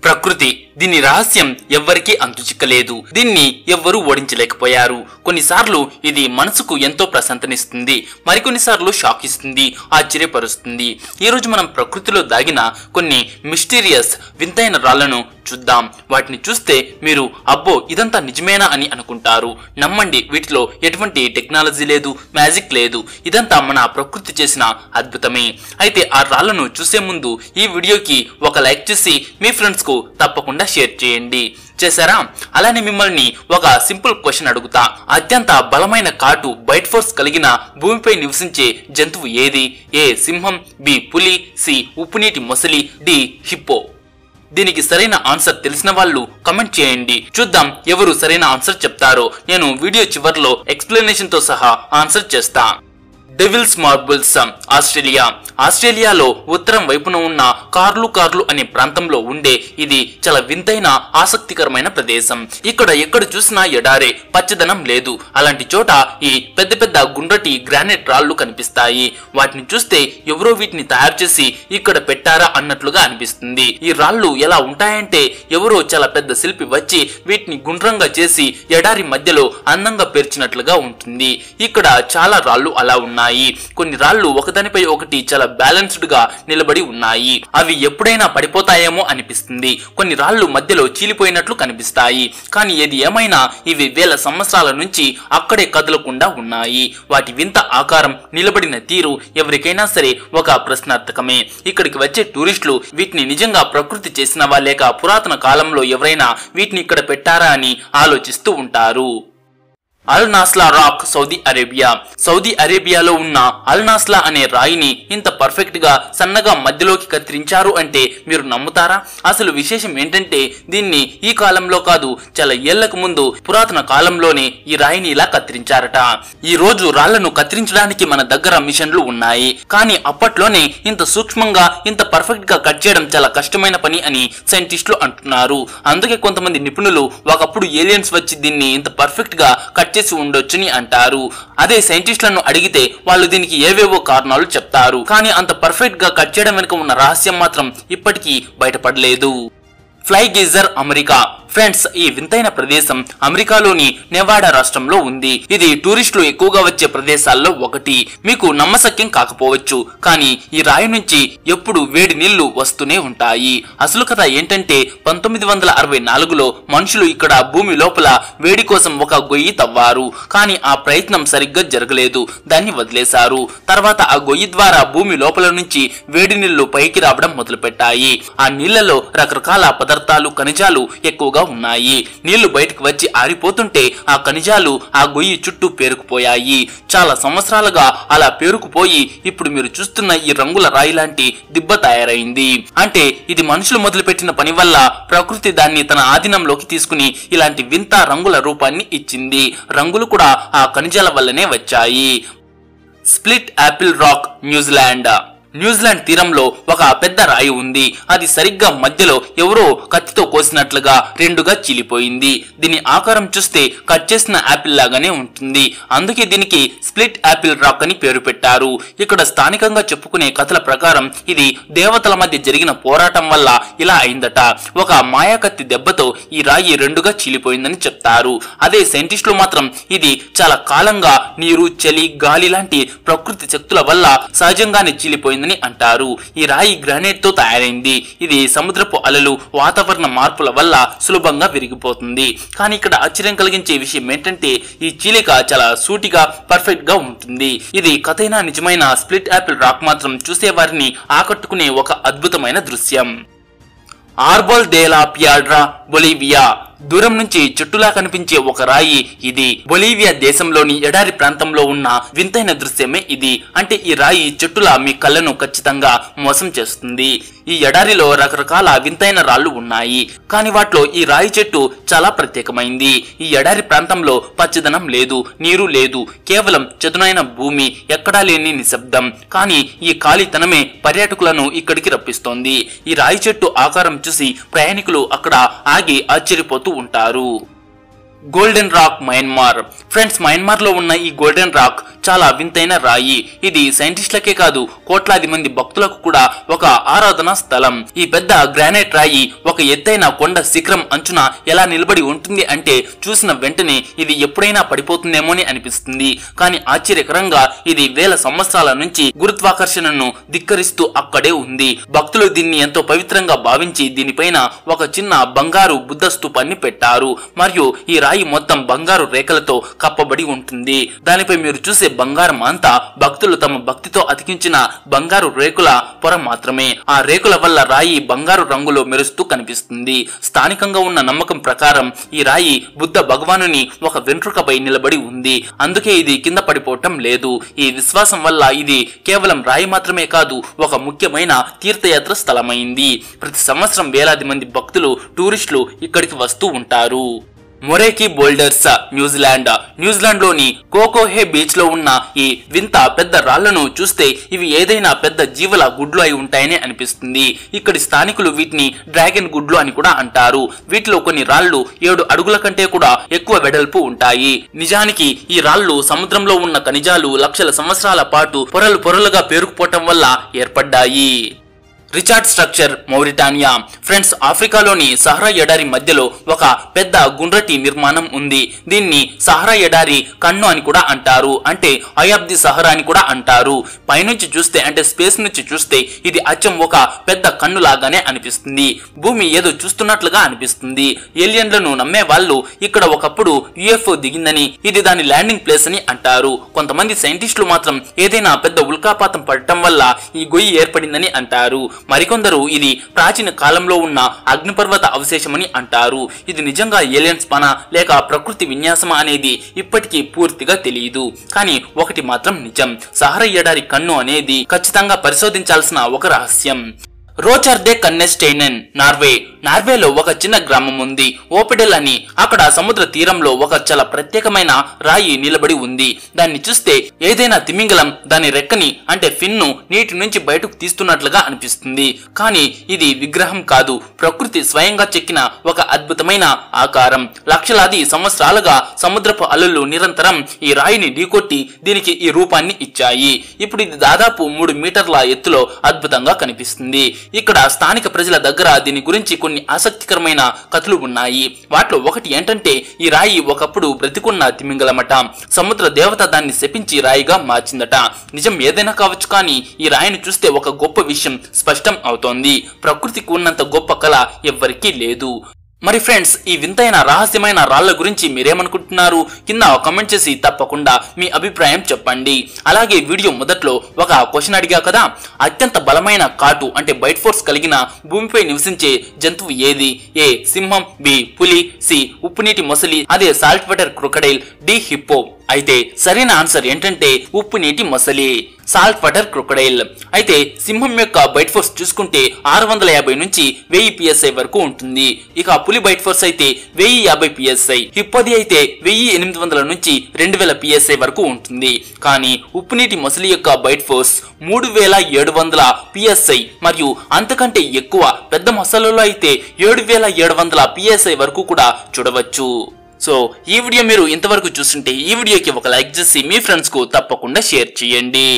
ప్రకృతి దీని రహస్యం ఎవ్వరికీ అంతుచిక్కలేదు. దీన్ని ఎవ్వరూ ఓడించలేకపోయారు. కొన్నిసార్లు ఇది మనసుకు ఎంతో ప్రశాంతనిస్తుంది, మరికొన్నిసార్లు షాక్ ఇస్తుంది, ఆశ్చర్యపరుస్తుంది. ఈ రోజు మనం ప్రకృతిలో దాగిన కొన్ని మిస్టీరియస్ వింతైన రాళ్లను చూద్దాం. వాటిని చూస్తే మీరు అబ్బో ఇదంతా నిజమేనా అని అనుకుంటారు. నమ్మండి, వీటిలో ఎటువంటి టెక్నాలజీ లేదు, మ్యాజిక్ లేదు. ఇదంతా మన ప్రకృతి చేసిన అద్భుతమే. అయితే ఆ రాళ్లను చూసే ముందు ఈ వీడియోకి ఒక లైక్ చేసి మీ ఫ్రెండ్స్ కు తప్పకుండా షేర్ చేయండి. చేశారా? అలానే మిమ్మల్ని ఒక సింపుల్ క్వశ్చన్ అడుగుతా. అత్యంత బలమైన కాటు బైట్ ఫోర్స్ కలిగిన భూమిపై నివసించే జంతువు ఏది? ఏ సింహం, బి పులి, సి ఉప్పునీటి మొసలి, డి హిప్పో. దీనికి సరైన ఆన్సర్ తెలిసిన వాళ్ళు కమెంట్ చేయండి. చూద్దాం ఎవరు సరైన ఆన్సర్ చెప్తారో. నేను వీడియో చివర్లో ఎక్స్ప్లెనేషన్ తో సహా ఆన్సర్ చేస్తా. Devil's Marbles, Australia. ఆస్ట్రేలియాలో ఉత్తరం వైపున ఉన్న కార్లు అనే ప్రాంతంలో ఉండే ఇది చాలా వింతైన ఆసక్తికరమైన ప్రదేశం. ఇక్కడ ఎక్కడ చూసినా ఎడారే, పచ్చదనం లేదు. అలాంటి చోట ఈ పెద్ద పెద్ద గుండ్రటి గ్రానైట్ రాళ్లు కనిపిస్తాయి. వాటిని చూస్తే ఎవరో వీటిని తయారు చేసి ఇక్కడ పెట్టారా అన్నట్లుగా అనిపిస్తుంది. ఈ రాళ్లు ఎలా ఉంటాయంటే ఎవరో చాలా పెద్ద శిల్పి వచ్చి వీటిని గుండ్రంగా చేసి ఎడారి మధ్యలో అందంగా పేర్చినట్లుగా ఉంటుంది. ఇక్కడ చాలా రాళ్లు అలా ఉన్నాయి. కొన్ని రాళ్లు ఒకదానిపై ఒకటి చాలా బ్యాలెన్స్డ్ గా నిలబడి ఉన్నాయి. అవి ఎప్పుడైనా పడిపోతాయేమో అనిపిస్తుంది. కొన్ని రాళ్లు మధ్యలో చీలిపోయినట్లు కనిపిస్తాయి. కానీ ఏది ఏమైనా ఇవి వేల సంవత్సరాల నుంచి అక్కడే కదలకుండా ఉన్నాయి. వాటి వింత ఆకారం, నిలబడిన తీరు ఎవరికైనా సరే ఒక ప్రశ్నార్థకమే. ఇక్కడికి వచ్చే టూరిస్టులు వీటిని నిజంగా ప్రకృతి చేసినవా లేక పురాతన కాలంలో ఎవరైనా వీటిని ఇక్కడ పెట్టారా అని ఆలోచిస్తూ ఉంటారు. అల్ నాస్లా రాక్, సౌదీ అరేబియా. సౌదీ అరేబియాలో ఉన్న అల్ నాస్లా అనే రాయిని ఇంత పర్ఫెక్ట్ గా సన్నగా మధ్యలోకి కత్తిరించారు అంటే మీరు నమ్ముతారా? అసలు విశేషం ఏంటంటే దీన్ని ఈ కాలంలో కాదు, చాలా ఏళ్లకు ముందు పురాతన కాలంలోనే ఈ రాయిని ఇలా కత్తిరించారట. ఈ రోజు రాళ్లను కత్తిరించడానికి మన దగ్గర మిషన్లు ఉన్నాయి, కానీ అప్పట్లోనే ఇంత సూక్ష్మంగా ఇంత పర్ఫెక్ట్ గా కట్ చేయడం చాలా కష్టమైన పని అని సైంటిస్టులు అంటున్నారు. అందుకే కొంతమంది నిపుణులు ఒకప్పుడు ఏలియన్స్ వచ్చి దీన్ని ఇంత పర్ఫెక్ట్ గా కట్ చేసి ఉండొచ్చని అంటారు. అదే సైంటిస్టులను అడిగితే వాళ్ళు దీనికి ఏవేవో కారణాలు చెప్తారు. కానీ అంత పర్ఫెక్ట్ గా కట్ చేయడం వెనుక ఉన్న రహస్యం మాత్రం ఇప్పటికీ బయటపడలేదు. Fly geyser, America. ఫ్రెండ్స్, ఈ వింతైన ప్రదేశం అమెరికాలోని నెవాడా రాష్ట్రంలో ఉంది. ఇది టూరిస్టులు ఎక్కువగా వచ్చే ప్రదేశాల్లో ఒకటి. మీకు నమ్మశక్యం కాకపోవచ్చు, కానీ ఈ రాయి నుంచి ఎప్పుడు వేడి నీళ్లు వస్తూనే ఉంటాయి. అసలు కథ ఏంటంటే 1964లో మనుషులు ఇక్కడ భూమి లోపల వేడి కోసం ఒక గొయ్యి తవ్వారు. కానీ ఆ ప్రయత్నం సరిగ్గా జరగలేదు, దాన్ని వదిలేశారు. తర్వాత ఆ గొయ్యి ద్వారా భూమి లోపల నుంచి వేడి నీళ్లు పైకి రావడం మొదలుపెట్టాయి. ఆ నీళ్లలో రకరకాల పదార్థాలు, ఖనిజాలు ఎక్కువగా ఉన్నాయి. నీళ్లు బయటకు వచ్చి ఆరిపోతుంటే ఆ ఖనిజాలు ఆ గొయ్యి చుట్టూ పేరుకుపోయాయి. చాలా సంవత్సరాలుగా అలా పేరుకుపోయి ఇప్పుడు మీరు చూస్తున్న ఈ రంగుల రాయి లాంటి దిబ్బ తయారైంది. అంటే ఇది మనుషులు మొదలుపెట్టిన పని వల్ల ప్రకృతి దాన్ని తన ఆధీనంలోకి తీసుకుని ఇలాంటి వింత రంగుల రూపాన్ని ఇచ్చింది. రంగులు కూడా ఆ ఖనిజాల వల్లనే వచ్చాయి. Split Apple rock, New Zealand. New Zealand తీరంలో ఒక పెద్ద రాయి ఉంది. అది సరిగ్గా మధ్యలో ఎవరో కత్తితో కోసినట్లుగా రెండుగా చీలిపోయింది. దీని ఆకారం చూస్తే కట్ చేసిన యాపిల్ లాగానే ఉంటుంది. అందుకే దీనికి స్ప్లిట్ యాపిల్ రాక్ అని పేరు పెట్టారు. ఇక్కడ స్థానికంగా చెప్పుకునే కథల ప్రకారం ఇది దేవతల మధ్య జరిగిన పోరాటం వల్ల ఇలా అయిందట. ఒక మాయాకత్తి దెబ్బతో ఈ రాయి రెండుగా చీలిపోయిందని చెప్తారు. అదే సైంటిస్టులు మాత్రం ఇది చాలా కాలంగా నీరు, చలి, గాలి లాంటి ప్రకృతి శక్తుల వల్ల సహజంగానే చీలిపోయింది అంటారు. ఈ రాయి గ్రానైట్ తో తయారైంది. ఇది సముద్రపు అలలు, వాతావరణ మార్పుల వల్ల సులభంగా విరిగిపోతుంది. కానీ ఇక్కడ ఆశ్చర్యం కలిగించే విషయం ఏంటంటే ఈ చీలిక చాలా సూటిగా పర్ఫెక్ట్ గా ఉంటుంది. ఇది కథైనా నిజమైన స్ప్లిట్ యాపిల్ రాక్ మాత్రం చూసేవారిని ఆకట్టుకునే ఒక అద్భుతమైన దృశ్యం. ఆర్బోల్ డే లా పియాడ్రా, బొలీవియా. దూరం నుంచి చెట్టులా కనిపించే ఒక రాయి ఇది. బొలీవియా దేశంలోని ఎడారి ప్రాంతంలో ఉన్న వింతైన దృశ్యమే ఇది. అంటే ఈ రాయి చెట్టులా మీ కళ్ళను ఖచ్చితంగా మోసం చేస్తుంది. ఈ ఎడారిలో రకరకాల వింతైన రాళ్లు ఉన్నాయి, కానీ వాటిలో ఈ రాయి చెట్టు చాలా ప్రత్యేకమైంది. ఈ ఎడారి ప్రాంతంలో పచ్చదనం లేదు, నీరు లేదు, కేవలం చదునైన భూమి, ఎక్కడా లేని నిశ్శబ్దం. కానీ ఈ ఖాళీతనమే పర్యాటకులను ఇక్కడికి రప్పిస్తోంది. ఈ రాయి చెట్టు ఆకారం చూసి ప్రయాణికులు అక్కడ ఆగి ఆశ్చర్యపోతూ ఉంటారు. Golden rock Myanmar. Friends, Myanmar లో ఉన్న ఈ గోల్డెన్ రాక్ చాలా వింతైన రాయి. ఇది సైంటిస్టులకే కాదు కోట్లాది మంది భక్తులకు కూడా ఒక ఆరాధనా స్థలం. ఈ పెద్ద గ్రానైట్ రాయి ఒక ఎత్తైన కొండ శిఖరం అంచున ఎలా నిలబడి ఉంటుంది అంటే చూసిన వెంటనే ఇది ఎప్పుడైనా పడిపోతుందేమోని అనిపిస్తుంది. కానీ ఆశ్చర్యకరంగా ఇది వేల సంవత్సరాల నుంచి గురుత్వాకర్షణను ధిక్కరిస్తూ అక్కడే ఉంది. భక్తులు దీన్ని ఎంతో పవిత్రంగా భావించి దీనిపైన ఒక చిన్న బంగారు బుద్ధ స్తూపాన్ని పెట్టారు. మరియు ఈ రాయి మొత్తం బంగారు రేఖలతో కప్పబడి ఉంటుంది. దానిపై మీరు చూసే బంగారం అంతా భక్తులు తమ భక్తితో అతికించిన బంగారు రేకుల పొర మాత్రమే. ఆ రేకుల వల్ల రాయి బంగారు రంగులో మెరుస్తూ కనిపిస్తుంది. స్థానికంగా ఉన్న నమ్మకం ప్రకారం ఈ రాయి బుద్ధ భగవానుని ఒక వెంట్రుకపై నిలబడి ఉంది. అందుకే ఇది కింద పడిపోవటం లేదు. ఈ విశ్వాసం వల్ల ఇది కేవలం రాయి మాత్రమే కాదు, ఒక ముఖ్యమైన తీర్థయాత్ర స్థలమైంది. ప్రతి సంవత్సరం వేలాది మంది భక్తులు టూరిస్టులు ఇక్కడికి వస్తూ ఉంటారు. మొరేకి బోల్డర్స్, న్యూజిలాండ్ లోని కోకోహే బీచ్ లో ఉన్న ఈ వింత పెద్ద రాళ్లను చూస్తే ఇవి ఏదైనా పెద్ద జీవుల గుడ్లు అయి ఉంటాయని అనిపిస్తుంది. ఇక్కడి స్థానికులు వీటిని డ్రాగన్ గుడ్లు అని కూడా అంటారు. వీటిలో కొన్ని రాళ్లు 7 అడుగుల కంటే కూడా ఎక్కువ వెడల్పు ఉంటాయి. నిజానికి ఈ రాళ్లు సముద్రంలో ఉన్న ఖనిజాలు లక్షల సంవత్సరాల పాటు పొరలు పొరలుగా పేరుకుపోవటం వల్ల ఏర్పడ్డాయి. Richard structure, Mauritania. ఫ్రెండ్స్, ఆఫ్రికాలోని సహరా ఎడారి మధ్యలో ఒక పెద్ద గుండ్రటి నిర్మాణం ఉంది. దీన్ని సహరా ఎడారి కన్ను అని కూడా అంటారు. అంటే ఐ ఆఫ్ ది సహరా అని కూడా అంటారు. పైనుంచి చూస్తే అంటే స్పేస్ నుంచి చూస్తే ఇది అచ్చం ఒక పెద్ద కన్ను లాగానే అనిపిస్తుంది. భూమి ఏదో చూస్తున్నట్లుగా అనిపిస్తుంది. ఏలియన్లను నమ్మే వాళ్ళు ఇక్కడ ఒకప్పుడు యుఎఫ్ఓ దిగిందని, ఇది దాని ల్యాండింగ్ ప్లేస్ అని అంటారు. కొంతమంది సైంటిస్టులు మాత్రం ఏదైనా పెద్ద ఉల్కాపాతం పడటం వల్ల ఈ గొయ్యి ఏర్పడిందని అంటారు. మరికొందరు ఇది ప్రాచీన కాలంలో ఉన్న అగ్నిపర్వత అవశేషమని అంటారు. ఇది నిజంగా ఏలియన్స్ పన లేక ప్రకృతి విన్యాసమా అనేది ఇప్పటికీ పూర్తిగా తెలియదు. కానీ ఒకటి మాత్రం నిజం, సహరా ఎడారి కన్ను అనేది ఖచ్చితంగా పరిశోధించాల్సిన ఒక రహస్యం. రోచర్ దే కన్నెస్టైనెన్, నార్వేలో ఒక చిన్న గ్రామం ఉంది, ఓపెడెల్ అని. అక్కడ సముద్ర తీరంలో ఒక చాలా ప్రత్యేకమైన రాయి నిలబడి ఉంది. దాన్ని చూస్తే ఏదైనా తిమింగలం దాని రెక్కని అంటే ఫిన్ను నీటి నుంచి బయటకు తీస్తున్నట్లుగా అనిపిస్తుంది. కానీ ఇది విగ్రహం కాదు, ప్రకృతి స్వయంగా చెక్కిన ఒక అద్భుతమైన ఆకారం. లక్షలాది సంవత్సరాలుగా సముద్రపు అలలు నిరంతరం ఈ రాయిని ఢీకొట్టి దీనికి ఈ రూపాన్ని ఇచ్చాయి. ఇప్పుడు ఇది దాదాపు 3 మీటర్ల ఎత్తులో అద్భుతంగా కనిపిస్తుంది. ఇక్కడ స్థానిక ప్రజల దగ్గర దీని గురించి కొన్ని ఆసక్తికరమైన కథలు ఉన్నాయి. వాటిలో ఒకటి ఏంటంటే ఈ రాయి ఒకప్పుడు బ్రతికున్న తిమింగలమట. సముద్ర దేవత దాన్ని శపించి రాయిగా మార్చిందట. నిజం ఏదైనా కావచ్చు, కానీ ఈ రాయిని చూస్తే ఒక గొప్ప విషయం స్పష్టం అవుతోంది. ప్రకృతికి ఉన్నంత గొప్ప కళ ఎవ్వరికీ లేదు. మరి ఫ్రెండ్స్, ఈ వింతైన రహస్యమైన రాళ్ల గురించి మీరేమనుకుంటున్నారు? కింద కామెంట్ చేసి తప్పకుండా మీ అభిప్రాయం చెప్పండి. అలాగే వీడియో మొదట్లో ఒక క్వశ్చన్ అడిగా కదా, అత్యంత బలమైన కాటు అంటే బైట్ ఫోర్స్ కలిగిన భూమిపై నివసించే జంతువు ఏది? ఏ సింహం, బి పులి, సి ఉప్పునీటి మొసలి, అదే salt water crocodile, D hippo. అయితే సరైన ఆన్సర్ ఏంటంటే ఉప్పు నీటి మొసలి, సాల్ట్ వాటర్ క్రొకడైల్. అయితే సింహం యొక్క బైట్ ఫోర్స్ చూసుకుంటే 650 నుంచి 1000 PSI వరకు ఉంటుంది. ఇక పులి బైట్ ఫోర్స్ అయితే 1050 PSI, హిప్పోది అయితే 1800 నుంచి 2000 PSI వరకు ఉంటుంది. కానీ ఉప్పు నీటి మొసలి యొక్క బైట్ ఫోర్స్ 3700 PSI మరియు అంతకంటే ఎక్కువ. పెద్ద మొసలలో అయితే 7700 PSI వరకు కూడా చూడవచ్చు. సో ఈ వీడియో మీరు ఇంతవరకు చూస్తుంటే ఈ వీడియోకి ఒక లైక్ చేసి మీ ఫ్రెండ్స్ కు తప్పకుండా షేర్ చేయండి.